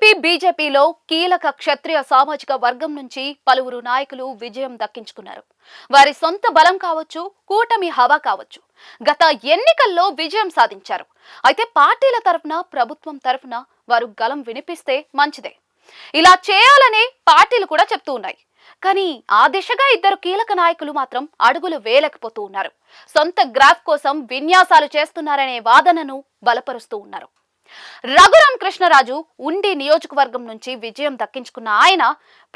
AP బీజేపీలో కీలక క్షత్రియ సామాజిక వర్గం నుంచి పలువురు నాయకులు విజయం దక్కించుకున్నారు. వారి సొంత బలం కావచ్చు, కూటమి హవా కావచ్చు, గత ఎన్నికల్లో విజయం సాధించారు. అయితే పార్టీల తరఫున, ప్రభుత్వం తరఫున వారు గలం వినిపిస్తే మంచిదే. ఇలా చేయాలనే పార్టీలు కూడా చెప్తూ ఉన్నాయి. కానీ ఆ దిశగా ఇద్దరు కీలక నాయకులు మాత్రం అడుగులు వేయలేకపోతూ ఉన్నారు. సొంత గ్రాఫ్ కోసం విన్యాసాలు చేస్తున్నారనే వాదనను బలపరుస్తూ ఉన్నారు. రఘురాం కృష్ణరాజు ఉండి నియోజకవర్గం నుంచి విజయం దక్కించుకున్న ఆయన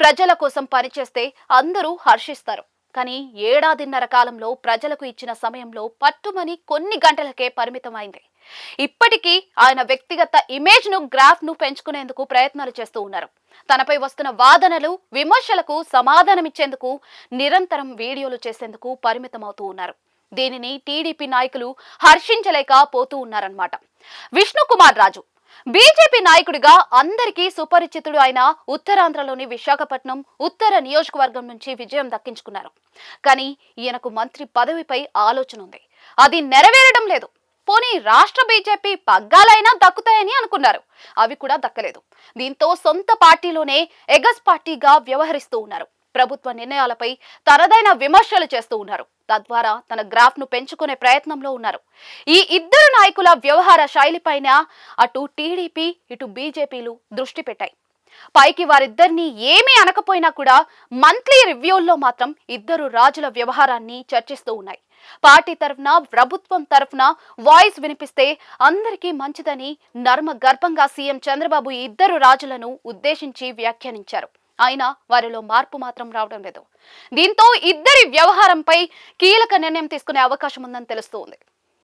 ప్రజల కోసం పనిచేస్తే అందరూ హర్షిస్తారు. కానీ ఏడాదిన్నర కాలంలో ప్రజలకు ఇచ్చిన సమయంలో పట్టుమని కొన్ని గంటలకే పరిమితమైంది. ఇప్పటికీ ఆయన వ్యక్తిగత ఇమేజ్ ను, గ్రాఫ్ ను పెంచుకునేందుకు ప్రయత్నాలు చేస్తూ ఉన్నారు. తనపై వస్తున్న వాదనలు, విమర్శలకు సమాధానమిచ్చేందుకు నిరంతరం వీడియోలు చేసేందుకు పరిమితమవుతూ ఉన్నారు. దీనిని టీడీపీ నాయకులు హర్షించలేక పోతూ ఉన్నారన్నమాట. విష్ణుకుమార్ రాజు బీజేపీ నాయకుడిగా అందరికీ సుపరిచితుడు అయిన ఉత్తరాంధ్రలోని విశాఖపట్నం ఉత్తర నియోజకవర్గం నుంచి విజయం దక్కించుకున్నారు. కానీ ఈయనకు మంత్రి పదవిపై ఆలోచన ఉంది. అది నెరవేరడం లేదు. పోనీ రాష్ట్ర బీజేపీ పగ్గాలైనా దక్కుతాయని అనుకున్నారు. అవి కూడా దక్కలేదు. దీంతో సొంత పార్టీలోనే ఎగస్ పార్టీగా వ్యవహరిస్తూ ఉన్నారు. ప్రభుత్వ నిర్ణయాలపై తనదైన విమర్శలు చేస్తూ ఉన్నారు. తద్వారా తన గ్రాఫ్ ను పెంచుకునే ప్రయత్నంలో ఉన్నారు. ఈ ఇద్దరు నాయకుల వ్యవహార శైలిపైన అటు టీడీపీ, ఇటు బీజేపీలు దృష్టి పెట్టాయి. పైకి వారిద్దరిని ఏమీ అనకపోయినా కూడా మంత్లీ రివ్యూల్లో మాత్రం ఇద్దరు రాజుల వ్యవహారాన్ని చర్చిస్తూ ఉన్నాయి. పార్టీ తరఫున, ప్రభుత్వం తరఫున వాయిస్ వినిపిస్తే అందరికీ మంచిదని నర్మ గర్భంగా సీఎం చంద్రబాబు ఈ ఇద్దరు రాజులను ఉద్దేశించి వ్యాఖ్యానించారు. అయినా వారిలో మార్పు మాత్రం రావడం లేదు. దీంతో ఇద్దరి వ్యవహారంపై కీలక నిర్ణయం తీసుకునే అవకాశం ఉందని తెలుస్తోంది.